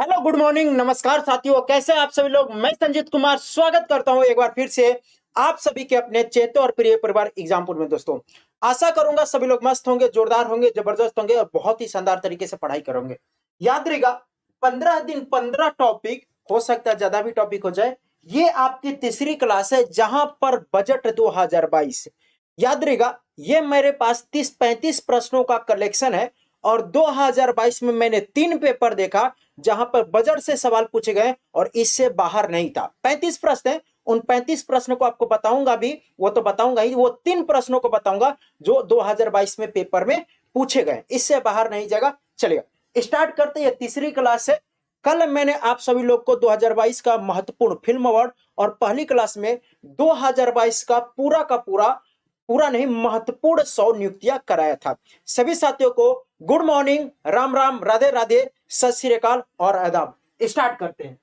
Hello, good morning, नमस्कार साथियों। कैसे हैं आप सभी लोग। मैं संजीत कुमार स्वागत करता हूं एक बार फिर से आप सभी के अपने चेतो और प्रिय परिवार एग्जामपुर में। दोस्तों, आशा करूंगा सभी लोग मस्त होंगे, जोरदार होंगे, जबरदस्त होंगे और बहुत ही शानदार तरीके से पढ़ाई करोगे। याद रहेगा, 15 दिन 15 टॉपिक, हो सकता है ज्यादा भी टॉपिक हो जाए। ये आपकी तीसरी क्लास है जहां पर बजट 2022, याद रहेगा, ये मेरे पास 30-35 प्रश्नों का कलेक्शन है। और 2022 में मैंने 3 पेपर देखा जहां पर बजट से सवाल पूछे गए और इससे बाहर नहीं था। 35 प्रश्न है, उन 35 प्रश्नों को आपको बताऊंगा भी, वो तो बताऊंगा ही, वो 3 प्रश्नों को बताऊंगा जो 2022 में पेपर में पूछे गए, इससे बाहर नहीं जाएगा। चलिए स्टार्ट करते हैं। तीसरी क्लास है। कल मैंने आप सभी लोग को 2022 का महत्वपूर्ण फिल्म अवार्ड और पहली क्लास में 2022 का पूरा नहीं, महत्वपूर्ण 100 नियुक्तियां कराया था। सभी साथियों को गुड मॉर्निंग, राम राम, राधे राधे, सत श्री अकाल और आदाब। स्टार्ट करते हैं।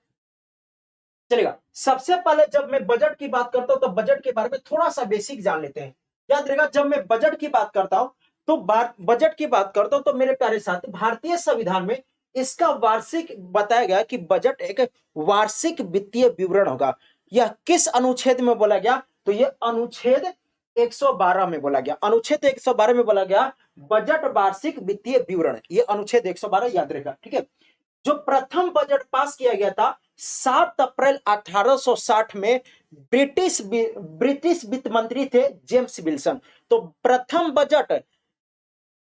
चलेगा। सबसे पहले जब मैं बजट की बात करता हूं तो बजट के बारे में थोड़ा सा बेसिक जान लेते हैं। याद रहेगा, जब मैं बजट की बात करता हूं तो बजट की बात करता हूं तो मेरे प्यारे साथी, भारतीय संविधान में इसका वार्षिक बताया गया कि बजट एक वार्षिक वित्तीय विवरण होगा। यह किस अनुच्छेद में बोला गया? तो यह अनुच्छेद 112 में बोला गया। अनुच्छेद 112 में बोला गया बजट वार्षिक वित्तीय विवरण। यह अनुच्छेद 112 याद रहेगा, ठीक है। जो प्रथम बजट पास किया गया था 7 अप्रैल 1860 में, ब्रिटिश वित्त मंत्री थे जेम्स विल्सन। तो प्रथम बजट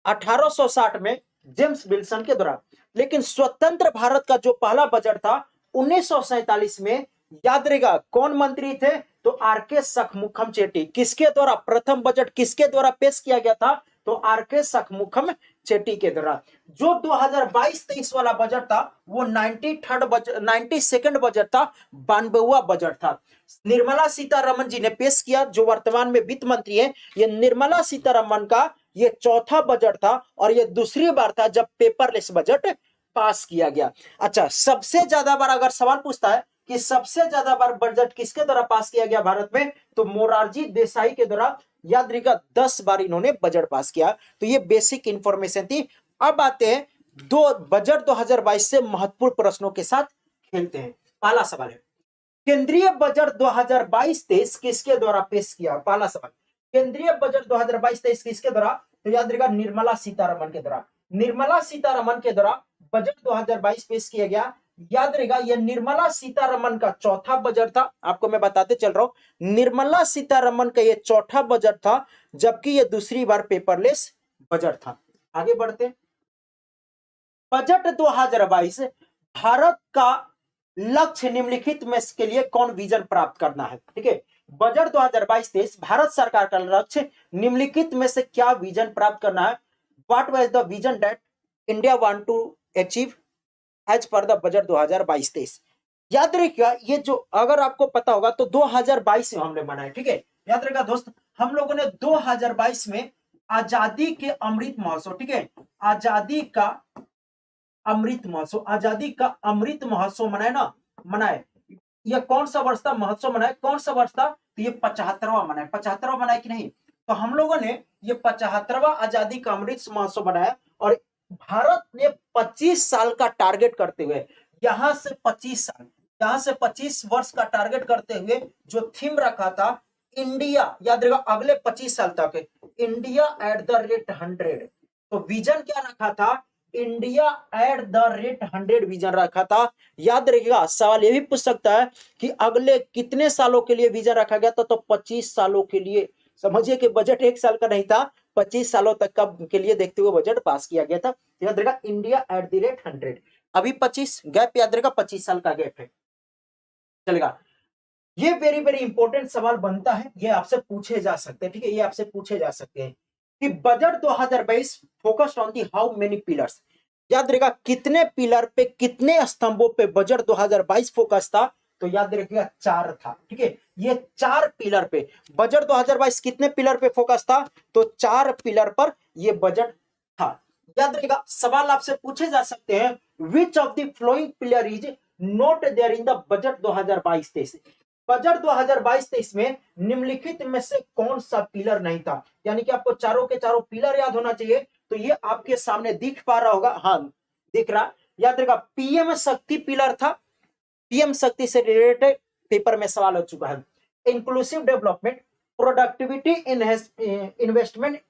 1860 में जेम्स विल्सन के द्वारा। लेकिन स्वतंत्र भारत का जो पहला बजट था 1947 में, याद रहेगा कौन मंत्री थे? तो आर के सखमुखम चेट्टी। किसके द्वारा प्रथम बजट किसके द्वारा पेश किया गया था? तो आर के सखमुखम चेट्टी के द्वारा। जो 2022-23 वाला बजट था वो 92nd बजट था, 92वां बजट था। निर्मला सीतारमन जी ने पेश किया, जो वर्तमान में वित्त मंत्री है। ये निर्मला सीतारमन का ये चौथा बजट था और ये दूसरी बार था जब पेपरलेस बजट पास किया गया। अच्छा, सबसे ज्यादा बार अगर सवाल पूछता है कि सबसे ज्यादा बार बजट किसके द्वारा पास किया गया भारत में, तो मोरारजी देसाई के द्वारा। याद रखिएगा 10 बार इन्होंने बजट पास किया। तो ये बेसिक इंफॉर्मेशन थी। अब आते हैं बजट 2022 से महत्वपूर्ण प्रश्नों के साथ खेलते हैं। पहला सवाल है, केंद्रीय बजट 2022-23 किसके द्वारा पेश किया? पहला सवाल, केंद्रीय बजट 2022-23 किसके द्वारा? तो याद रखिएगा निर्मला सीतारमन के द्वारा। निर्मला सीतारमन के द्वारा बजट 2022 पेश किया गया। याद रहेगा यह निर्मला सीतारमन का चौथा बजट था। आपको मैं बताते चल रहा हूं, निर्मला सीतारमन का यह चौथा बजट था, जबकि यह दूसरी बार पेपरलेस बजट था। आगे बढ़ते, बजट 2022 भारत का लक्ष्य निम्नलिखित में के लिए कौन विजन प्राप्त करना है? ठीक है, बजट 2022-23 भारत सरकार का लक्ष्य निम्नलिखित में से क्या विजन प्राप्त करना है? What was the vision that India want to achieve as per the budget 2022-23? याद रखिएगा, ये जो अगर आपको पता होगा तो 2022 में हमने बनाया, ठीक है। याद रखिएगा दोस्त, हम लोगों ने 2022 में आजादी के अमृत महोत्सव, ठीक है, आजादी का अमृत महोत्सव मनाए। यह कौन सा वर्ष था? महोत्सव मनाए कौन सा वर्ष था? तो ये 75वां मनाए। 75वां मनाए कि नहीं? तो हम लोगों ने ये 75वां आजादी का अमृत महोत्सव मनाया। और भारत ने 25 साल का टारगेट करते हुए, यहां से 25 साल, यहां से 25 वर्ष का टारगेट करते हुए जो थीम रखा था, इंडिया, याद रखिएगा अगले 25 साल तक इंडिया एट द रेट 100। तो विजन क्या रखा था? India at the rate 100 vision रखा था। याद रखिएगा, सवाल ये भी पूछ सकता है कि अगले कितने सालों के लिए विजन रखा गया था? तो 25 सालों के लिए। समझिए कि बजट 1 साल का नहीं था, 25 सालों तक का के लिए देखते हुए बजट पास किया गया था। याद रखिएगा इंडिया एट द रेट 100। अभी 25 गैप, याद रखिएगा 25 साल का गैप है। चलेगा, ये वेरी वेरी इंपॉर्टेंट सवाल बनता है, ये आपसे पूछे जा सकते हैं, ठीक है, ये आपसे पूछे जा सकते हैं कि budget 2022 focused on the how many pillars. याद रखिएगा कितने पिलर पे, कितने स्तंभों पे बजट 2022 फोकस था? तो याद रखिएगा 4 था, ठीक है। ये 4 पिलर पे बजट 2022 कितने पिलर पे फोकस था? तो 4 पिलर पर ये बजट था। याद रखिएगा सवाल आपसे पूछे जा सकते हैं, which of the following pillar is not there in the budget 2022-23? Budget 2022-23 में निम्नलिखित में से कौन सा पिलर नहीं था? यानी कि आपको चारों के चारों पिलर याद होना चाहिए। तो ये आपके सामने दिख पा रहा होगा, हाँ दिख रहा। याद रखा पीएम शक्ति पिलर था, पीएम शक्ति से रिलेटेड पेपर में सवाल हो चुका है। Inclusive development, productivity, investment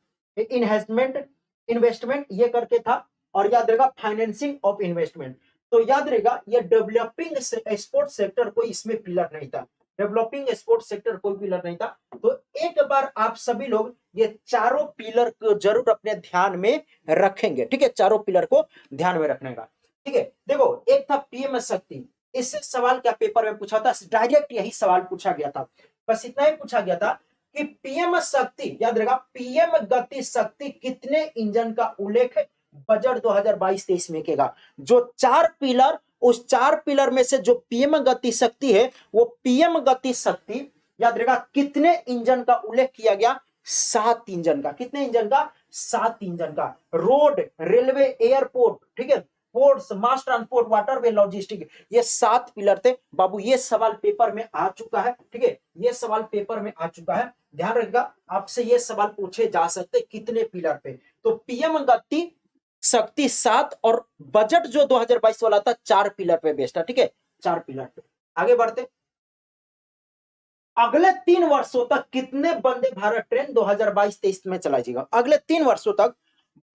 investment ये करके था, और याद रहेगा फाइनेंसिंग ऑफ इन्वेस्टमेंट। तो याद रहेगा ये डेवलपिंग एक्सपोर्ट सेक्टर कोई इसमें पिलर नहीं था, डेवलपिंग एक्सपोर्ट सेक्टर कोई पिलर नहीं था। तो एक बार आप सभी लोग ये चारों पिलर को जरूर अपने ध्यान में रखेंगे, ठीक है, चारों पिलर को ध्यान में रखने का, ठीक है। देखो एक था पीएम शक्ति, इससे सवाल क्या पेपर में पूछा था, डायरेक्ट यही सवाल पूछा गया था, बस इतना ही पूछा गया था कि पीएम शक्ति, याद रहेगा पीएम गति शक्ति कितने इंजन का उल्लेख बजट 2022-23 में किएगा। जो चार पिलर, उस चार पिलर में से जो पीएम गति शक्ति है, वो पीएम गति शक्ति याद रहेगा कितने इंजन का उल्लेख किया गया, 7 इंजन का। कितने इंजन का, 7 इंजन का। रोड, रेलवे, एयरपोर्ट, ठीक है, ports, mass transport, waterway, logistic, ये 7 पिलर थे बाबू। ये सवाल पेपर में आ चुका है, ठीक है, ये सवाल पेपर में आ चुका है, ध्यान रखिएगा। आपसे ये सवाल पूछे जा सकते कितने पिलर पे, तो पीएम गति शक्ति 7 और बजट जो 2022 वाला था 4 पिलर पे बेस्ड था, ठीक है, 4 पिलर पे। आगे बढ़ते, अगले 3 वर्षों तक कितने वंदे भारत ट्रेन 2022-23 में चलाई जाएगा। अगले 3 वर्षों तक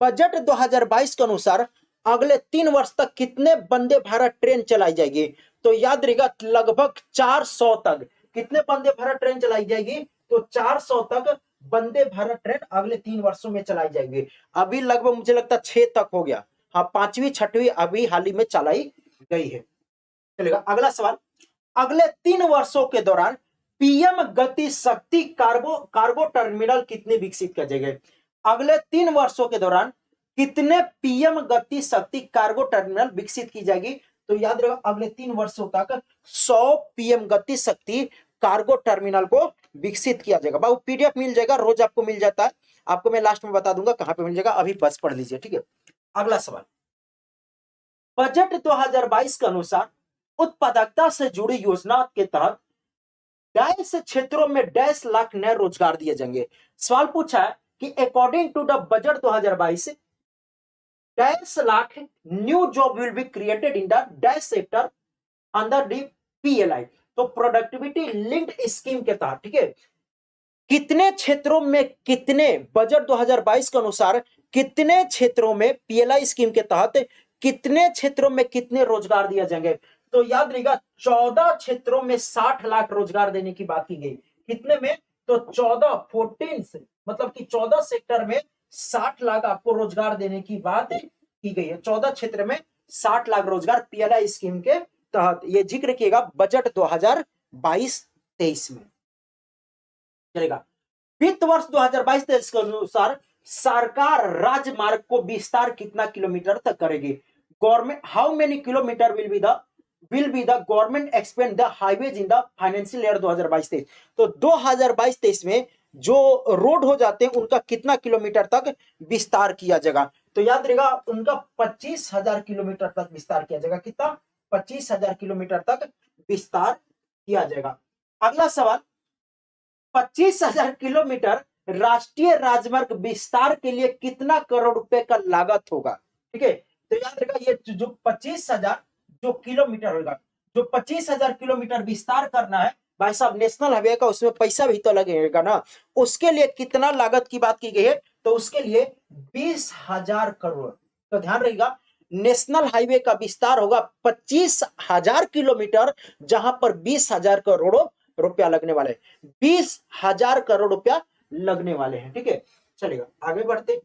बजट 2022 के अनुसार अगले 3 वर्ष तक कितने वंदे भारत ट्रेन चलाई जाएगी, तो याद रहेगा लगभग 400 तक। कितने वंदे भारत ट्रेन चलाई जाएगी, तो 400 तक वंदे भारत ट्रेन अगले 3 वर्षों में चलाई जाएगी। अभी लगभग मुझे लगता है 6 तक हो गया, हाँ 5वीं 6वीं अभी हाल ही में चलाई गई है। चलेगा अगला सवाल, अगले 3 वर्षों के दौरान पीएम गति शक्ति कार्गो टर्मिनल कितने विकसित किए जाएंगे। अगले 3 वर्षों के दौरान कितने पीएम गति शक्ति कार्गो टर्मिनल विकसित की जाएगी, तो याद रखो अगले 3 वर्षों तक 100 पीएम गति शक्ति कार्गो टर्मिनल को विकसित किया जाएगा। बाबू पीडीएफ मिल जाएगा, रोज आपको मिल जाता है, आपको मैं लास्ट में बता दूंगा कहां पे मिल जाएगा, अभी बस पढ़ लीजिए, ठीक है। अगला सवाल, बजट 2022 के अनुसार उत्पादकता से जुड़ी योजना के तहत डैश क्षेत्रों में डैश लाख नए रोजगार दिए जाएंगे। सवाल पूछा है कि according to the budget 2022 dash lakh new job will be created in the dash sector under the PLI, तो प्रोडक्टिविटी लिंक्ड स्कीम के तहत, ठीक है, कितने क्षेत्रों में कितने, बजट 2022 के अनुसार कितने क्षेत्रों में पीएलआई स्कीम के तहत कितने क्षेत्रों में कितने रोजगार दिए जाएंगे, तो याद रहेगा 14 क्षेत्रों में 60 लाख रोजगार देने की बात की गई। कितने में, तो 14 से, मतलब कि 14 सेक्टर में 60 लाख आपको रोजगार देने की बात की गई है। 14 क्षेत्र में 60 लाख रोजगार पीएलआई स्कीम के तहत, ये जिक्र किएगा बजट 2022-23 में। चलेगा वित्त वर्ष 2022-23 के अनुसार सरकार राजमार्ग को विस्तार कितना किलोमीटर तक करेगी। Government, how many kilometre will be the government expand the highways in the financial year 2022-23, तो 2022-23 में जो रोड हो जाते हैं उनका कितना किलोमीटर तक विस्तार किया जाएगा, तो याद रहेगा उनका 25,000 किलोमीटर तक विस्तार किया जाएगा। कितना, 25,000 किलोमीटर तक विस्तार किया जाएगा। अगला सवाल, 25,000 किलोमीटर राष्ट्रीय राजमार्ग विस्तार के लिए कितना करोड़ रुपए का लागत होगा, ठीक है, तो याद रहेगा ये जो 25,000 जो किलोमीटर होगा, जो 25,000 किलोमीटर विस्तार करना है भाई साहब, नेशनल हाईवे का उसमें पैसा भी तो लगेगा ना, उसके लिए कितना लागत की बात की गई है, तो उसके लिए 20,000 करोड़। तो ध्यान रहेगा नेशनल हाईवे का विस्तार होगा 25,000 किलोमीटर, जहां पर 20,000 करोड़ रुपया लगने वाले हैं, 20,000 करोड़ रुपया लगने वाले हैं, ठीक है। चलेगा आगे बढ़ते,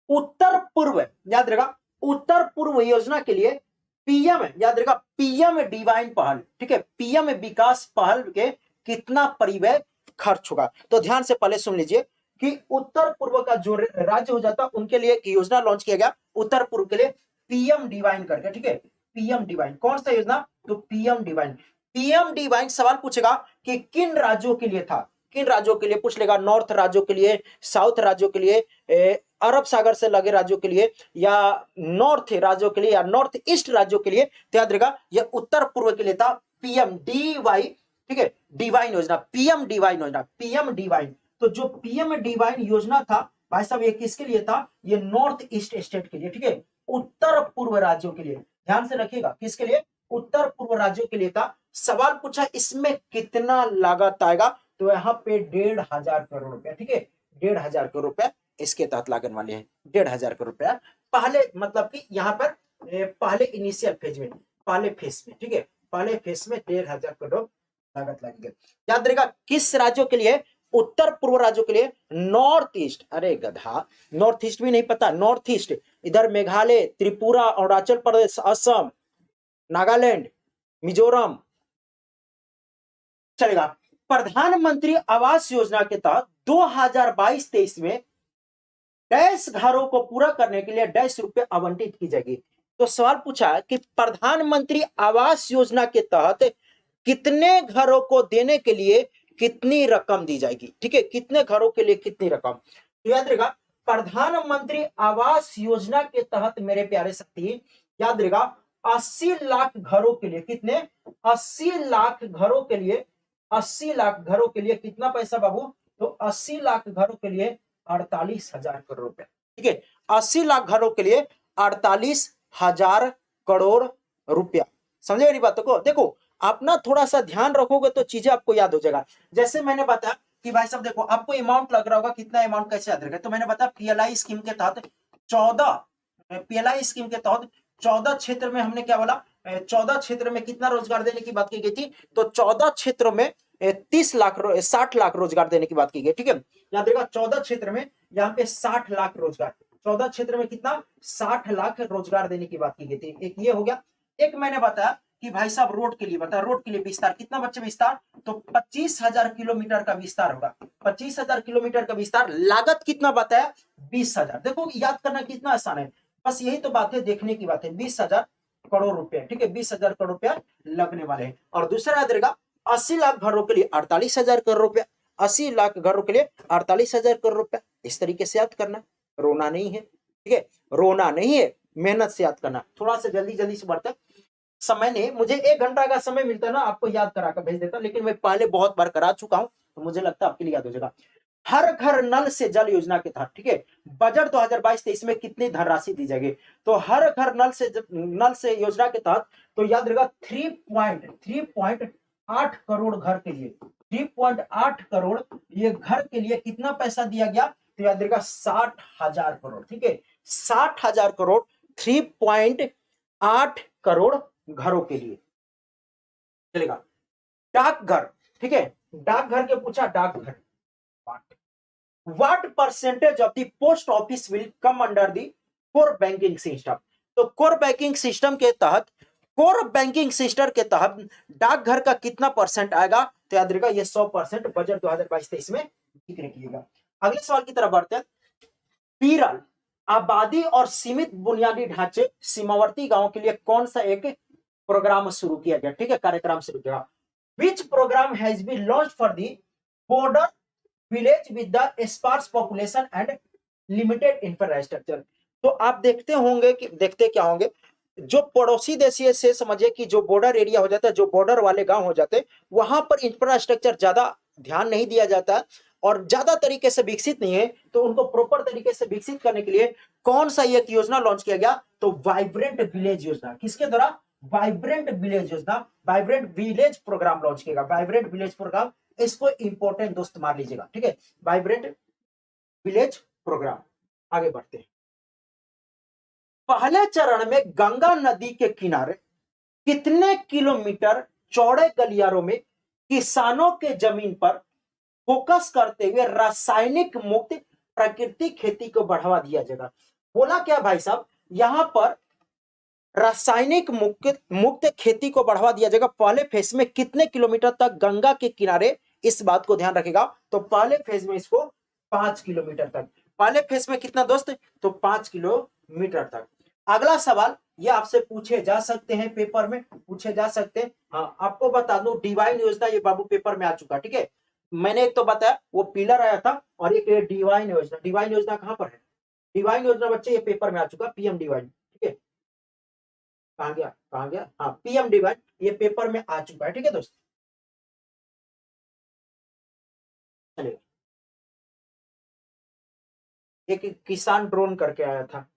उत्तर पूर्व, याद रहेगा उत्तर पूर्व योजना के लिए पीएम, याद रखा पीएम डिवाइन पहल, ठीक है, पीएम विकास पहल के कितना परिव्यय खर्च होगा, तो ध्यान से पहले सुन लीजिए कि उत्तर पूर्व का जो राज्य हो जाता उनके लिए एक योजना लॉन्च किया गया उत्तर पूर्व के लिए, पीएम डिवाइन करके, ठीक है, पीएम डिवाइन। कौन सा योजना, तो पीएम डिवाइन। पीएम डिवाइन सवाल पूछेगा कि किन राज्यों के लिए था, किन राज्यों के लिए पूछ लेगा, नॉर्थ राज्यों के लिए, साउथ राज्यों के लिए, अरब सागर से लगे राज्यों के लिए, या नॉर्थ राज्यों के लिए, या नॉर्थ ईस्ट राज्यों के लिए, तो याद रहेगा यह उत्तर पूर्व के लिए था पीएम डीवाई, ठीक है, डिवाइन योजना, पीएम डिवाइन योजना, पीएम डिवाइन। तो जो पीएम डिवाइन योजना था भाई साहब ये किसके लिए था, ये नॉर्थ ईस्ट स्टेट के लिए, ठीक है, उत्तर पूर्व राज्यों के लिए। ध्यान से रखिएगा, किसके लिए? उत्तर पूर्व राज्यों के लिए था। सवाल पूछा इसमें कितना लागत आएगा, तो यहाँ पे 1,500 करोड़ रुपया, ठीक है, 1,500 करोड़ रुपया इसके तहत लागत वाले हैं। 1,500 करोड़ रुपया पहले, मतलब कि यहाँ पर पहले इनिशियल फेज में, पहले फेज में, ठीक है, पहले फेज में 1,500 करोड़ लागत लगेगी। याद रहेगा किस राज्यों के लिए? उत्तर पूर्व राज्यों के लिए। नॉर्थ ईस्ट, अरे गधा, नॉर्थ ईस्ट भी नहीं पता? नॉर्थ ईस्ट इधर मेघालय, त्रिपुरा, अरुणाचल प्रदेश, असम, नागालैंड, मिजोरम, चलेगा। प्रधानमंत्री आवास योजना के तहत 2022-23 में डैश घरों को पूरा करने के लिए डैश रुपए आवंटित की जाएगी। तो सवाल पूछा कि प्रधानमंत्री आवास योजना के तहत कितने घरों को देने के लिए कितनी रकम दी जाएगी, ठीक है, कितने घरों के लिए कितनी रकम। तो याद रहेगा प्रधानमंत्री आवास योजना के तहत मेरे प्यारे साथी, याद रहेगा 80 लाख घरों के लिए, कितने? 80 लाख घरों के लिए, 80 लाख घरों के लिए कितना पैसा बाबू? तो 80 लाख घरों के लिए 48,000 करोड़ रुपया, ठीक है, 80 लाख घरों के लिए 48,000 करोड़ रुपया। समझे मेरी बातों को? देखो आप ना थोड़ा सा ध्यान रखोगे तो चीजें आपको याद हो जाएगा। जैसे मैंने बताया कि भाई साहब देखो, आपको अमाउंट लग रहा होगा, कितना अमाउंट कैसे याद रखेगा? तो मैंने बताया पीएलआई स्कीम के तहत 14, पीएलआई स्कीम के तहत 14 क्षेत्र में हमने क्या बोला? 14 क्षेत्र में कितना रोजगार देने की बात की गई थी? तो 14 क्षेत्रों में 60 लाख रोजगार देने की बात की गई, ठीक है। याद रखिएगा 14 क्षेत्र में यहाँ पे 60 लाख रोजगार, 14 क्षेत्र में कितना? 60 लाख रोजगार देने की बात की गई थी। एक ये हो गया। एक मैंने बताया कि भाई साहब रोड के लिए बता, रोड के लिए विस्तार कितना बच्चे विस्तार? तो 25,000 किलोमीटर का विस्तार होगा, 25,000 किलोमीटर का विस्तार। लागत कितना बताया? 20,000। देखो याद करना कितना आसान है, बस यही तो बात है, देखने की बात है। 20,000 करोड़ रुपया, ठीक है, 20,000 करोड़ रुपया लगने वाले हैं। और दूसरा याद रहेगा 80 लाख घरों के लिए 48,000 करोड़ रुपया, 80 लाख घरों के लिए 48,000 करोड़ रुपया। इस तरीके से याद करना, रोना नहीं है, ठीक है, रोना नहीं है, मेहनत से याद करना। थोड़ा सा जल्दी जल्दी से बढ़ते, समय ने मुझे 1 घंटा का समय मिलता ना आपको याद करा कर भेज देता, लेकिन मैं पहले बहुत बार करा चुका हूं, तो मुझे लगता है आपके लिए याद हो जाएगा। हर घर नल से जल योजना के तहत, ठीक है, बजट 2022-23 में कितनी धनराशि दी जाएगी? तो हर घर नल से योजना के तहत, तो याद रहेगा 3.8 करोड़ घर के लिए, 3.8 करोड़ ये घर के लिए कितना पैसा दिया गया? तो याद रहेगा 60,000 करोड़, ठीक है, 60,000 करोड़ 3.8 करोड़ घरों के लिए। चलेगा। डाकघर, ठीक है, डाकघर के पूछा, डाकघर what percentage of the post office will come under the core banking system? तो कोर बैंकिंग सिस्टम के तहत, कोर बैंकिंग सिस्टम के तहत डाकघर का कितना परसेंट आएगा? तो याद रखिएगा ये 100% बजट 2022-23 में जिक्र किएगा। अगले सवाल की तरफ बढ़ते हैं। पीरल आबादी और सीमित बुनियादी ढांचे सीमावर्ती गांवों के लिए कौन सा एक प्रोग्राम शुरू किया गया, ठीक है, कार्यक्रम शुरू किया? Which program has been launched for the border village with the sparse population and limited infrastructure? तो आप देखते होंगे कि, देखते क्या होंगे, जो पड़ोसी देश से समझिए कि जो बॉर्डर एरिया हो जाता है, जो बॉर्डर वाले गांव हो जाते हैं, वहां पर इंफ्रास्ट्रक्चर ज्यादा ध्यान नहीं दिया जाता और ज्यादा तरीके से विकसित नहीं है, तो उनको प्रॉपर तरीके से विकसित करने के लिए कौन सा एक योजना लॉन्च किया गया? तो वाइब्रेंट विलेज योजना। किसके द्वारा? वाइब्रेंट विलेज योजना, वाइब्रेंट विलेज प्रोग्राम लॉन्च किया, वाइब्रेंट विलेज प्रोग्राम। इसको इंपॉर्टेंट दोस्त मार लीजिएगा, ठीक है, वाइब्रेंट विलेज प्रोग्राम। आगे बढ़ते हैं। पहले चरण में गंगा नदी के किनारे कितने किलोमीटर चौड़े गलियारों में किसानों के जमीन पर फोकस करते हुए रासायनिक मुक्त प्राकृतिक खेती को बढ़ावा दिया जाएगा? बोला क्या भाई साहब, यहां पर रासायनिक मुक्त खेती को बढ़ावा दिया जाएगा। पहले फेज में कितने किलोमीटर तक गंगा के किनारे, इस बात को ध्यान रखेगा। तो पहले फेज में इसको 5 किलोमीटर तक, पहले फेज में कितना दोस्त? तो 5 किलोमीटर तक। अगला सवाल ये आपसे पूछे जा सकते हैं, पेपर में पूछे जा सकते हैं। हाँ आपको बता दूं, डिवाइन योजना ये बाबू पेपर में आ चुका, ठीक है। मैंने एक तो बताया वो पिलर आया था, और एक डिवाइन योजना। डिवाइन योजना कहां पर है? डिवाइन योजना बच्चे ये पेपर में आ चुका, पीएम डिवाइन, ठीक है। कहा गया, कहा गया, हाँ पीएम डिवाइन ये पेपर में आ चुका है, ठीक है दोस्त। चलिए, एक किसान ड्रोन करके आया था,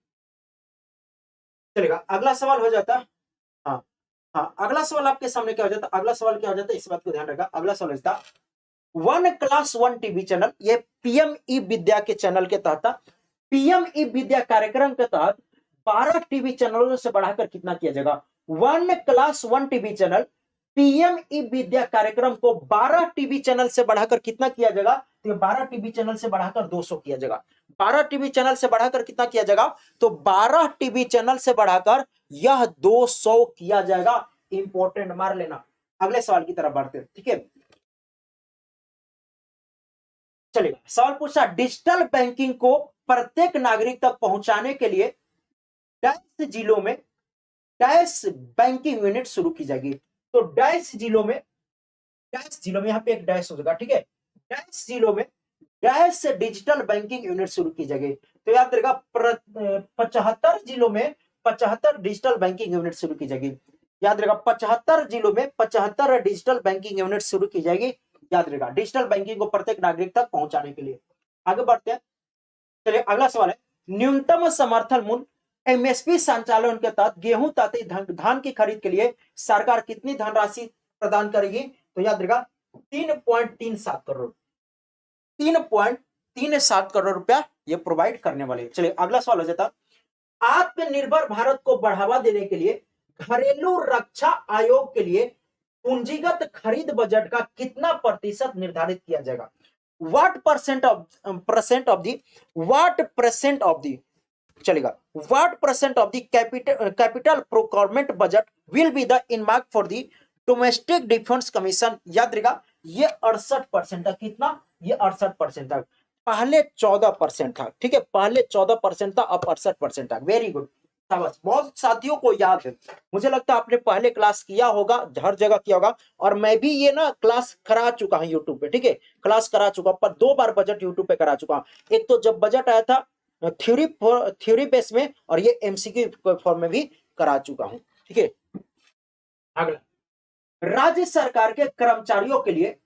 चलेगा, अगला सवाल हो जाता। हाँ हाँ, अगला सवाल आपके सामने क्या हो जाता, अगला सवाल क्या हो जाता है, इस बात को ध्यान रखा। अगला सवाल होता one class one TV channel, ये पीएम ई विद्या के चैनल के तहत, पीएम ई विद्या कार्यक्रम के तहत 12 टीवी चैनलों से बढ़ाकर कितना किया जाएगा। One class one TV channel PM e Vidya कार्यक्रम को 12 टीवी चैनल से बढ़ाकर कितना किया जाएगा, तो 12 टीवी चैनल से बढ़ाकर 200 किया जाएगा। 12 टीवी चैनल से बढ़ाकर कितना किया जाएगा, तो 12 टीवी चैनल से बढ़ाकर यह 200 किया जाएगा। इंपॉर्टेंट मार लेना। अगले सवाल की तरफ बढ़ते हैं, ठीक है। चलिए, सवाल पूछा डिजिटल बैंकिंग को प्रत्येक नागरिक तक पहुंचाने के लिए डैश जिलों में डैश बैंकिंग यूनिट शुरू की जाएगी। तो डैश जिलों में यहाँ पे एक डैश हो जाएगा, ठीक है। डैश जिलों में डैश डिजिटल बैंकिंग यूनिट शुरू की जाएगी। तो याद रहेगा 75 जिलों में 75 डिजिटल बैंकिंग यूनिट शुरू की जाएगी। याद रहेगा 75 जिलों में 75 डिजिटल बैंकिंग यूनिट शुरू की जाएगी। याद रहेगा डिजिटल बैंकिंग को प्रत्येक नागरिक तक पहुंचाने के लिए। आगे बढ़ते हैं। चलिए, अगला सवाल है न्यूनतम समर्थन मूल्य एमएसपी संचालन के तहत गेहूं तथा धान की खरीद के लिए सरकार कितनी धनराशि प्रदान करेगी। तो याद रहेगा 3.37 करोड़ 3.37 करोड़ रुपया ये प्रोवाइड करने वाले। चलिए, अगला सवाल हो जाता आत्मनिर्भर भारत को बढ़ावा देने के लिए घरेलू रक्षा आयोग के लिए पूंजीगत खरीद बजट का कितना प्रतिशत निर्धारित किया जाएगा। what percent of the चलेगा what percent of the capital procurement budget will be the earmark for the domestic defense commission। याद रहेगा ये 68% था। कितना, ये 68% था। पहले 14% था, ठीक है, पहले 14% था, अब 68% था। वेरी गुड, शाबाश। बहुत साथियों को याद है, मुझे लगता है आपने पहले क्लास किया होगा, हर जगह किया होगा, और मैं भी ये ना क्लास करा चुका हूं यूट्यूब पे, ठीक है, क्लास करा चुका, पर 2 बार बजट यूट्यूब पे करा चुका हूं। एक तो जब बजट आया था थ्योरी बेस में, और ये एमसीक्यू फॉर्म में भी करा चुका हूं, ठीक है। अगला, राज्य सरकार के कर्मचारियों के लिए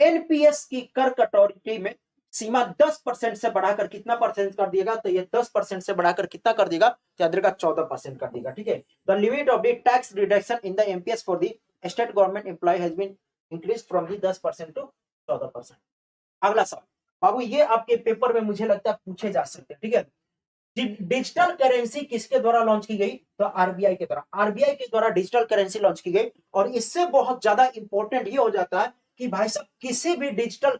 एनपीएस की कर कटौती में सीमा 10% से बढ़ाकर कितना परसेंट कर दिएगा। तो ये 10% से बढ़ाकर कितना कर देगा, याद रखिएगा 14% कर देगा, ठीक है। The limit of the tax reduction in the MPS for the state government employ has been increase from the 10% to 14%। अगला सवाल बाबू, ये आपके पेपर में मुझे लगता है पूछे जा सकते हैं, ठीक है। डिजिटल करेंसी किसके द्वारा लॉन्च की गई, तो आरबीआई के द्वारा। आरबीआई के द्वारा डिजिटल करेंसी लॉन्च की गई, और इससे बहुत ज्यादा इंपॉर्टेंट ये हो जाता है कि भाई साहब किसी भी डिजिटल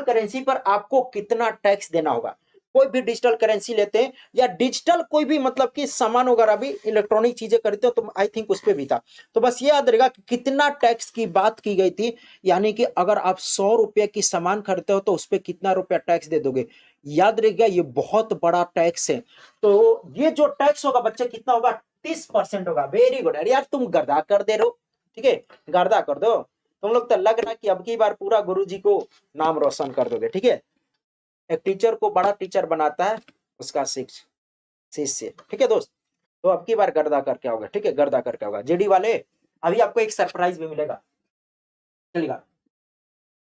करेंसी पर आपको कितना टैक्स देना होगा। कोई भी डिजिटल करेंसी लेते हैं, या डिजिटल कोई भी मतलब कि सामान वगैरह भी इलेक्ट्रॉनिक चीजें करते हो, तो आई थिंक उस पर भी था। तो बस ये याद रहेगा कि कितना टैक्स की बात की गई थी, यानी कि अगर आप 100 रुपए की सामान खरीदते हो तो उस पर कितना रुपया टैक्स दे दोगे। याद रखिएगा ये बहुत बड़ा टैक्स है। तो ये जो टैक्स होगा बच्चे कितना होगा, 30% होगा। Very good. अरे यार तुम गर्दा कर दे रहे हो, ठीक है, गर्दा कर दो तुम लोग। तो लग रहा है कि अब की बार पूरा गुरुजी को नाम रोशन कर दोगे, ठीक है। एक टीचर को बड़ा टीचर बनाता है उसका शिष्य, ठीक है दोस्त। तो अब की बार गर्दा करके आओगे, ठीक है, गर्दा करके आओगे जेडी वाले। अभी आपको एक सरप्राइज भी मिलेगा, चलेगा।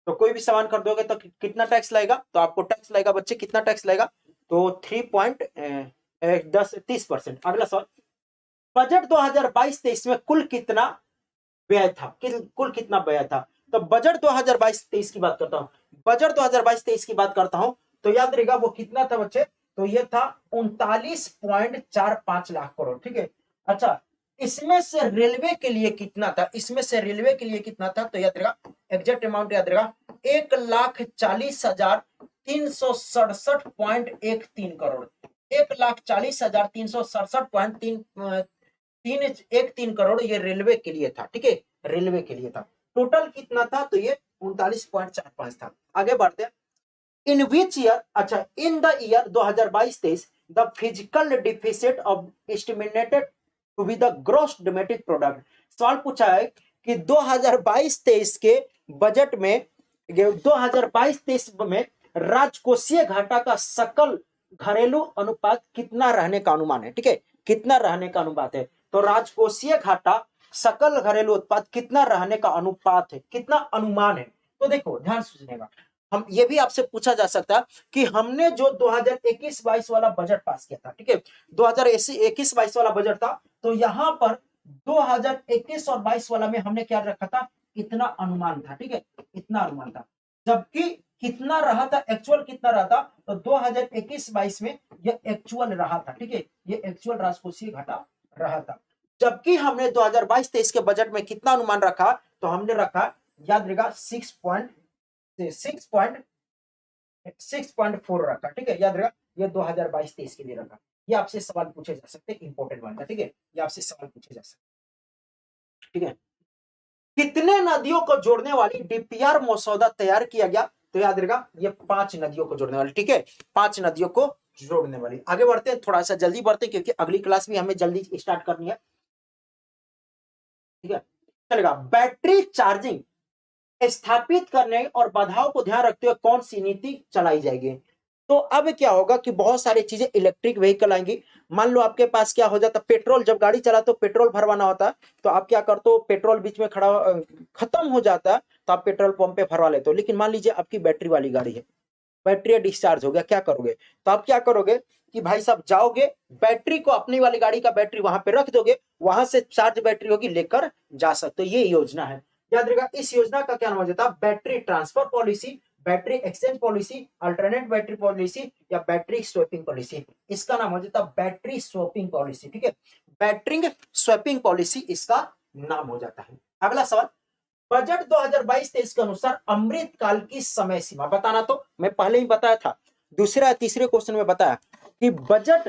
तो कोई भी सामान खरीदोगे तो कितना टैक्स लगेगा, तो आपको टैक्स लगेगा बच्चे, कितना टैक्स लगेगा, तो 3.30%। अगला सवाल, बजट 2022-23 में कुल कितना व्यय था, कुल कितना व्यय था। तो बजट 2022-23 की बात करता हूं, बजट 2022-23 की बात करता हूं, तो याद रहेगा वो कितना था बच्चे, तो ये था 39.45 लाख करोड़, ठीक है। अच्छा, इसमें से रेलवे के लिए कितना था, तो याद रहेगा एग्जैक्ट अमाउंट याद रहेगा 1,40,367.13 करोड़, 1,40,367.13 करोड़ ये रेलवे के लिए था, ठीक है, रेलवे के लिए था। टोटल कितना था, तो ये 39.45 था। आगे बढ़ते हैं। इन विच ईयर, अच्छा, in the year 2022-23 the fiscal deficit of estimated to be the gross domestic product. सवाल पूछा है कि 2022-23 के बजट में 2022-23 में राजकोषीय घाटा का सकल घरेलू अनुपात कितना रहने का अनुमान है, ठीक है, कितना रहने का अनुपात है। तो राजकोषीय घाटा सकल घरेलू उत्पाद कितना रहने का अनुपात है, कितना अनुमान है। तो देखो ध्यान से सुनिएगा, हम ये भी आपसे पूछा जा सकता है कि हमने जो 2021-22 वाला बजट पास किया था, ठीक है, 2021-22 वाला बजट था, तो यहां पर 2021 और 22 वाला में हमने क्या रखा था, इतना अनुमान था, ठीक है, इतना अनुमान था, जबकि कितना रहा था, एक्चुअल कितना रहा था, तो 2021-22 में यह एक्चुअल रहा था, ठीक है, ये एक्चुअल राजकोषीय घाटा रहा था। जबकि हमने 2022-23 के बजट में कितना अनुमान रखा, तो हमने रखा, याद रहेगा, 6.4 रखा, ठीक है, याद रखा, ये 2022-23 के लिए रखा। ये आपसे सवाल पूछे जा सकते हैं, इंपॉर्टेंट वन था, ठीक है, ये आपसे सवाल पूछे जा सकते, ठीक है। कितने नदियों को जोड़ने वाली डीपीआर मसौदा तैयार किया गया, तो याद रहेगा, ये 5 नदियों को जोड़ने वाली, ठीक है, 5 नदियों को जोड़ने वाली। आगे बढ़ते हैं, थोड़ा सा जल्दी बढ़ते हैं क्योंकि अगली क्लास भी हमें जल्दी स्टार्ट करनी है, ठीक है, चलेगा। बैटरी चार्जिंग स्थापित करने और बाधाओं को ध्यान रखते हुए कौन सी नीति चलाई जाएगी। तो अब क्या होगा कि बहुत सारी चीजें इलेक्ट्रिक व्हीकल आएंगी। मान लो आपके पास क्या हो जाता, पेट्रोल, जब गाड़ी चला तो पेट्रोल भरवाना होता है, तो आप क्या करते हो, पेट्रोल बीच में खड़ा खत्म हो जाता है तो आप पेट्रोल पंप पे भरवा लेते हो। लेकिन मान लीजिए आपकी बैटरी वाली गाड़ी है, बैटरी डिस्चार्ज हो गया, क्या करोगे, तो आप क्या करोगे कि भाई साहब जाओगे, बैटरी को, अपनी वाली गाड़ी का बैटरी वहां पे रख दोगे, वहां से चार्ज बैटरी होगी, लेकर जा सकते हो। ये योजना है, याद रखेगा। इस योजना का क्या नाम हो जाता है, battery transfer policy, battery exchange policy, alternate battery policy, या बैटरी स्वैपिंग पॉलिसी। इसका नाम हो जाता है बैटरी स्वैपिंग पॉलिसी, ठीक है, बैटरी स्वैपिंग पॉलिसी इसका नाम हो जाता है। अगला सवाल, बजट 2022-23 के अनुसार अमृत काल की समय सीमा बताना। तो मैं पहले ही बताया था, दूसरा तीसरे क्वेश्चन में बताया कि बजट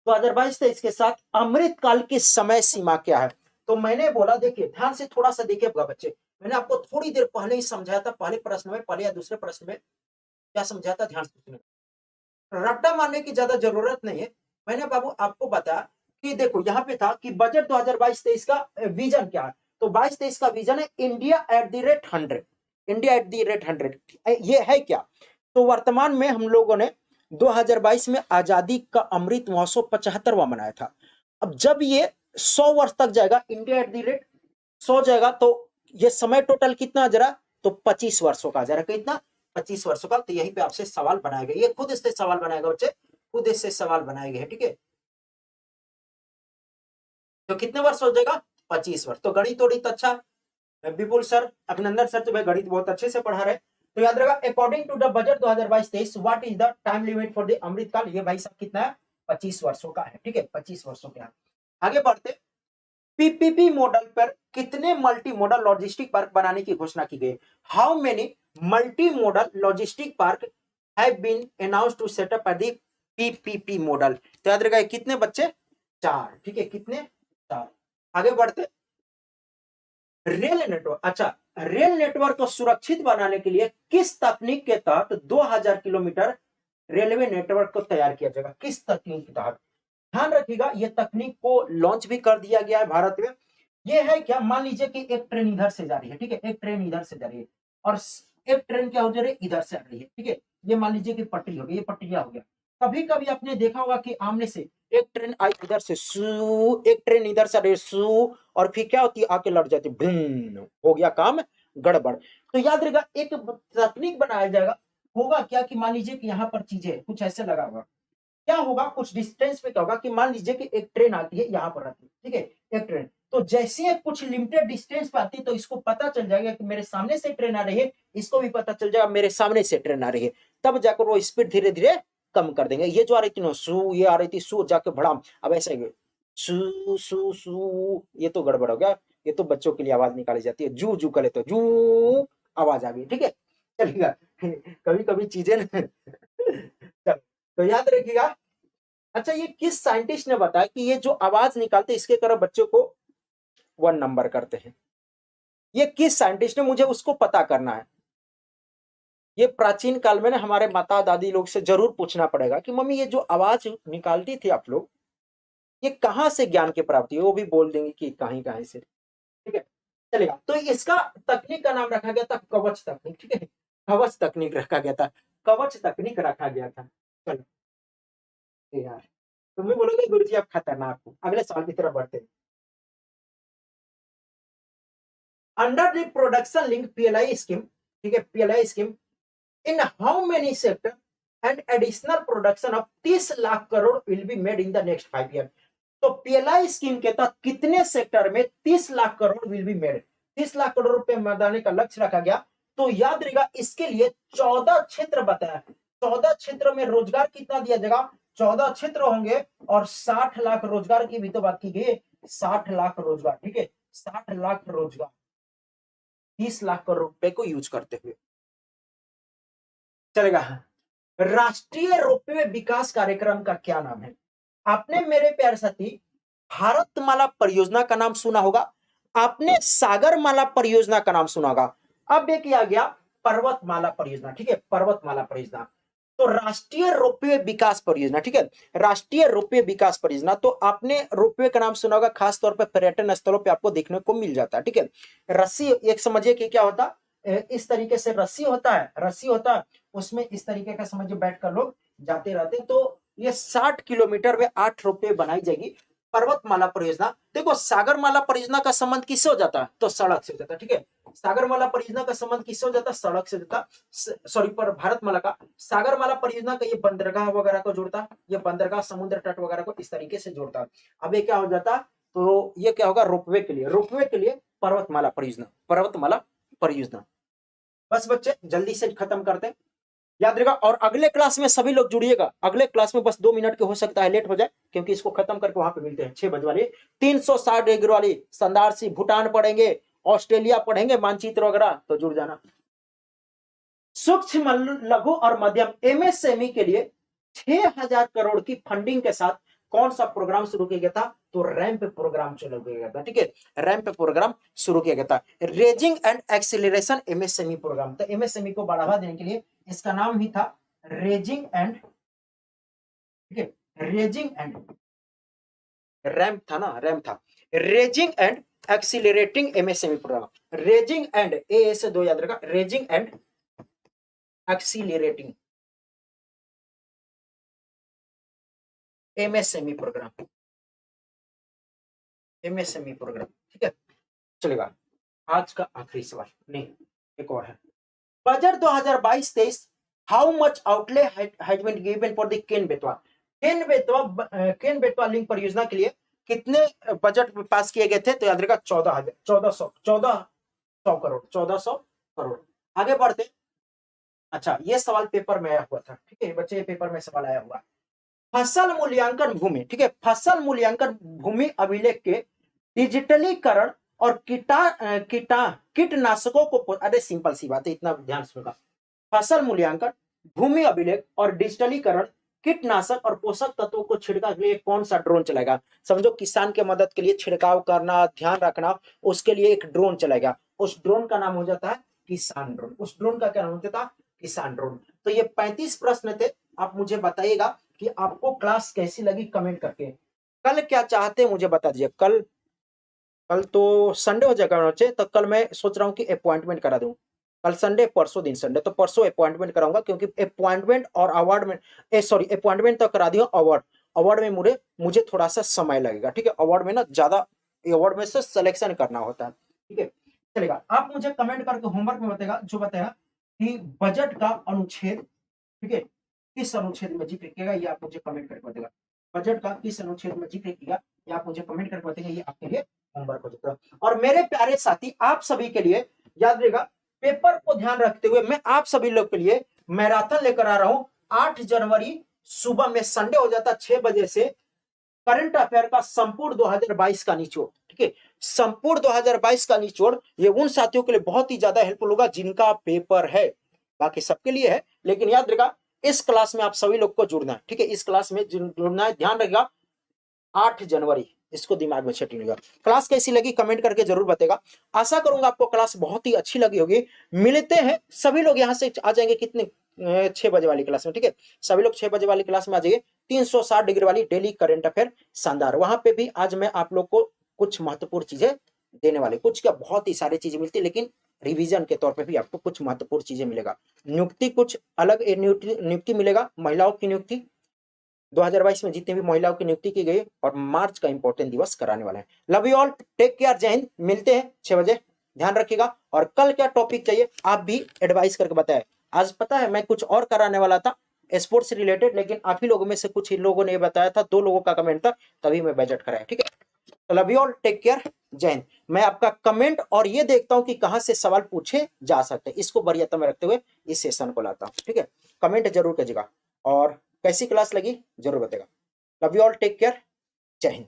2022-23 के साथ अमृत काल की समय सीमा क्या है। तो मैंने बोला, देखिए ध्यान से थोड़ा सा देखिएगा बच्चे, मैंने आपको थोड़ी देर पहले ही समझाया था, पहले प्रश्न में, पहले या दूसरे प्रश्न में क्या समझाया था, ध्यान से सुनिए, रट्टा मारने की ज्यादा जरूरत नहीं है। मैंने बाबू आपको बताया कि देखो यहाँ पे था कि बजट 2022-23 का विजन क्या है। तो 22-23 का विजन है India at the rate 100, India at the rate 100। ये है क्या, तो वर्तमान में हम लोगों ने 2022 में आजादी का अमृत महोत्सव 75वां मनाया था। अब जब ये 100 वर्ष तक जाएगा, इंडिया एट द रेट 100 जाएगा, तो ये समय टोटल कितना जरा, तो 25 वर्षों का जरा, कितना, 25 वर्षों का। तो यहीं पे आपसे सवाल बनाया गया, ये खुद इससे सवाल बनाएगा बच्चे, खुद इससे सवाल बनाए गए हैं, ठीक है। तो कितने वर्ष हो जाएगा, 25 वर्ष। तो गणित थोड़ी अच्छा, विपुल सर, अभिनंदन सर, तो भाई गणित बहुत अच्छे से पढ़ा रहे। तो याद रखा, according to the budget 2022-23 what is the time limit for the Amritkaal, ये भाई साहब कितना है, 25 वर्षों का है, ठीक है, 25 वर्षों का है। आगे बढ़ते, पीपीपी मॉडल पर कितने मल्टी मॉडल लॉजिस्टिक पार्क बनाने की घोषणा की गई। How many multi model logistic park have been announced to set up the PPP model. तो याद रखा, कितने बच्चे, 4, ठीक है, कितने, 4। आगे बढ़ते, रेल नेटवर्क, अच्छा, रेल नेटवर्क को सुरक्षित बनाने के लिए किस तकनीक के तहत 2000 किलोमीटर रेलवे नेटवर्क को तैयार किया जाएगा, किस तकनीक के तहत। ध्यान रखिएगा, यह तकनीक को लॉन्च भी कर दिया गया है भारत में। ये है क्या, मान लीजिए कि एक ट्रेन इधर से जा रही है, ठीक है, एक ट्रेन इधर से जा रही है, और एक ट्रेन क्या हो जा रही है, इधर से आ रही है, ठीक है, ये मान लीजिए कि पटरी हो गई, ये पटरिया हो गया। कभी कभी आपने देखा होगा कि आमने से एक ट्रेन आई इधर से सू, एक ट्रेन इधर से आ रही सू, और फिर क्या होती है, आके लड़ जाती है, भिन्न हो गया काम गड़बड़। तो याद रहेगा, एक तकनीक बनाया जाएगा, होगा क्या कि मान लीजिए कि यहाँ पर चीजें कुछ ऐसे लगा हुआ, क्या होगा, कुछ डिस्टेंस पे क्या होगा कि मान लीजिए कि एक ट्रेन आती है, यहाँ पर आती है, ठीक है, एक ट्रेन, तो जैसे ही कुछ लिमिटेड डिस्टेंस पे आती है, तो इसको पता चल जाएगा कि मेरे सामने से ट्रेन आ रही है, इसको भी पता चल जाएगा मेरे सामने से ट्रेन आ रही है, तब जाकर वो स्पीड धीरे धीरे कम कर देंगे। ये जो आ रही थी ना सू, ये आ रही थी सू, जाके भड़ाम, अब ऐसे सू सू सू, ये तो गड़बड़ हो गया, ये तो बच्चों के लिए आवाज निकाली जाती है, जू जू करे तो जू आवाज आ गई, ठीक है, चलिएगा। कभी कभी चीजें चलो, तो याद रखिएगा। अच्छा, ये किस साइंटिस्ट ने बताया कि ये जो आवाज निकालते इसके कारण बच्चों को 1 नंबर करते हैं, ये किस साइंटिस्ट ने, मुझे उसको पता करना है। ये प्राचीन काल में ना हमारे माता दादी लोग से जरूर पूछना पड़ेगा कि मम्मी ये जो आवाज निकालती थी आप लोग, ये कहां से ज्ञान की प्राप्ति है, वो भी बोल देंगे कि कहीं कहीं से, ठीक है, चलेगा। तो इसका तकनीक का नाम रखा गया था कवच तकनीक, ठीक है, कवच तकनीक रखा गया था, कवच तकनीक रखा गया था। चलो यार, तुम भी बोलोगे गुरुजी आप खतरनाक हो। अगले सवाल की तरफ बढ़ते हैं। Under the production link PLI scheme, ठीक है, PLI scheme in how many sector and additional production of 30 lakh crore will be made in the next 5 year. तो पीएलआई स्कीम के तहत कितने सेक्टर में 30 lakh crore will be made, 30 lakh crore रुपए मदाने का लक्ष्य रखा गया। तो याद रहेगा इसके लिए 14 क्षेत्र बताया, 14 क्षेत्रों में रोजगार कितना दिया जाएगा, 14 क्षेत्र होंगे और 60 लाख रोजगार की भी तो बात की गई, 60 लाख रोजगार, ठीक है, 60 लाख रोजगार 30 लाख करोड़ रुपए को यूज करते हुए चलेगा। राष्ट्रीय रोपवे विकास कार्यक्रम का क्या नाम है? आपने मेरे प्यारे साथी भारतमाला परियोजना का नाम सुना होगा, आपने सागरमाला परियोजना का नाम सुना होगा, अब एक आ गया पर्वतमाला परियोजना, ठीक है, पर्वतमाला परियोजना। तो राष्ट्रीय रोपवे विकास परियोजना, ठीक है, राष्ट्रीय रोपवे विकास परियोजना। तो आपने रोपवे का नाम सुना होगा, खासतौर पर पर्यटन स्थलों पे आपको देखने को मिल जाता है, ठीक है। रस्सी एक समझिए कि क्या होता, इस तरीके से रस्सी होता है, रस्सी होता है, उसमें इस तरीके का समझिए बैठकर लोग जाते रहते। तो ये 60 किलोमीटर में 8 रोपवे बनाई जाएगी, पर्वतमाला परियोजना। देखो सागरमाला परियोजना का संबंध किससे हो जाता है, तो सड़क से हो जाता है, ठीक है, सागरमाला परियोजना का संबंध किससे हो जाता है, सड़क से होता, सॉरी पर भारतमाला का, सागरमाला परियोजना का ये बंदरगाह वगैरह को जोड़ता, ये बंदरगाह समुद्र तट वगैरह को इस तरीके से जोड़ता। अब ये क्या हो जाता, तो ये क्या होगा, रोपवे के लिए, रोपवे के लिए पर्वतमाला परियोजना, पर्वतमाला परियोजना। बस बच्चे जल्दी से खत्म करते हैं, याद रहेगा। और अगले क्लास में सभी लोग जुड़िएगा, अगले क्लास में बस 2 मिनट के हो सकता है लेट हो जाए, क्योंकि इसको खत्म करके वहां पे मिलते हैं 6 बजे वाली 360 डिग्री वाली संदारसी, भूटान पढ़ेंगे, ऑस्ट्रेलिया पढ़ेंगे, मानचित्र वगैरह, तो जुड़ जाना। सूक्ष्म लघु और मध्यम एमएसएमई के लिए 6000 करोड़ की फंडिंग के साथ कौन सा प्रोग्राम शुरू किया गया था, तो रैंप प्रोग्राम शुरू किया गया था, ठीक है, रैंप प्रोग्राम शुरू किया गया था, raising and acceleration MSME program. तो एमएसएमई को बढ़ावा देने के लिए इसका नाम ही था रेजिंग एंड, ठीक है, रेजिंग एंड, रैंप था ना, रैंप था, raising and accelerating MSME programme, raising and A से 2 याद रखा, raising and accelerating MSME programme, MSME programme, ठीक है, चलेगा। आज का आखिरी सवाल नहीं, एक और है, budget 2022-23 how much outlay has been given for the Ken Betwa, Ken Betwa link परियोजना के लिए कितने बजट पास किए गए थे, तो याद रखा 1400 करोड़, 1400 करोड़। आगे बढ़ते, अच्छा ये सवाल पेपर में आया हुआ था, ठीक है बच्चे, पेपर में सवाल आया हुआ, फसल मूल्यांकन भूमि, ठीक है, फसल मूल्यांकन भूमि अभिलेख के डिजिटलीकरण और कीटनाशकों को, अरे सिंपल सी बात है, इतना ध्यान सुनना, फसल मूल्यांकन भूमि अभिलेख और डिजिटलीकरण कीटनाशक और पोषक तत्वों को छिड़काव के लिए कौन सा ड्रोन चलाएगा, समझो किसान के मदद के लिए छिड़काव करना, ध्यान रखना, उसके लिए एक ड्रोन चलाएगा, उस ड्रोन का नाम हो जाता है किसान ड्रोन, उस ड्रोन का क्या नाम होता था, किसान ड्रोन। तो ये 35 प्रश्न थे, आप मुझे बताइएगा कि आपको क्लास कैसी लगी, कमेंट करके। कल क्या चाहते हैं मुझे बता दीजिए, कल तो संडे हो जाएगा बच्चे, तो कल मैं सोच रहा हूँ कि अपॉइंटमेंट करा दूं, कल संडे, परसों दिन संडे, तो परसों अपॉइंटमेंट कराऊंगा, क्योंकि अपॉइंटमेंट और अवार्ड में सॉरी अपॉइंटमेंट तो करा दिया, अवार्ड में मुझे थोड़ा सा समय लगेगा, ठीक है, अवार्ड में ना ज्यादा, अवार्ड में से सिलेक्शन करना होता है, ठीक है, चलेगा। आप मुझे कमेंट करके होमवर्क में बताएगा, जो बताएगा कि बजट का अनुच्छेद, ठीक है, किस अनुच्छेद में जिक्र किया, ये आप मुझे कमेंट करके बताएगा, बजट का किस अनुच्छेद में जिक्र किया, ये आप मुझे कमेंट करके बताएंगे, ये आपके लिए होमवर्क हो जाता है। और मेरे प्यारे साथी आप सभी के लिए याद रहेगा, पेपर को ध्यान रखते हुए मैं आप सभी लोग के लिए मैराथन लेकर आ रहा हूं 8 जनवरी सुबह में, संडे हो जाता 6 बजे से, करंट अफेयर का संपूर्ण 2022 का निचोड़, ठीक है, संपूर्ण 2022 का निचोड़, ये उन साथियों के लिए बहुत ही ज्यादा हेल्पफुल होगा जिनका पेपर है, बाकी सबके लिए है, लेकिन याद रखा इस क्लास में आप सभी लोग को जुड़ना है, ठीक है, इस क्लास में जुड़ना है, ध्यान रखिएगा 8 जनवरी, इसको दिमाग में छेड़ लीजिएगा। क्लास कैसी लगी कमेंट करके जरूर बताएगा, आशा करूंगा आपको क्लास बहुत ही अच्छी लगी होगी। मिलते हैं सभी लोग, यहाँ से आ जाएंगे कितने, 6 बजे वाली क्लास में, ठीक है, सभी लोग 6 बजे वाली क्लास में आ जाइए, 360 डिग्री वाली डेली करंट अफेयर शानदार, वहां पे भी आज मैं आप लोग को कुछ महत्वपूर्ण चीजें देने वाले, कुछ क्या बहुत ही सारी चीजें मिलती है, लेकिन रिवीजन के तौर पे भी आपको कुछ महत्वपूर्ण चीजें मिलेगा, नियुक्ति कुछ अलग नियुक्ति मिलेगा, महिलाओं की नियुक्ति 2022 में जितनी भी महिलाओं की नियुक्ति की गई, और मार्च का इंपॉर्टेंट दिवस कराने वाले हैं। Love you all, take care, जय हिंद, मिलते हैं 6 बजे, ध्यान रखिएगा। और कल क्या टॉपिक चाहिए आप भी एडवाइस करके बताएं, आज पता है मैं कुछ और कराने वाला था स्पोर्ट्स रिलेटेड, लेकिन आप ही लोगों में से कुछ ही लोगों ने बताया था, 2 लोगों का कमेंट था, तभी मैं बजट कराया। ठीक है, love you all, take care, जय हिंद। मैं आपका कमेंट और ये देखता हूं कि कहां से सवाल पूछे जा सकते हैं, इसको वरीयता में रखते हुए इस सेशन को लाता हूं। ठीक है, कमेंट जरूर कीजिएगा और कैसी क्लास लगी जरूर बताएगा। Love you all, take care, जय हिंद।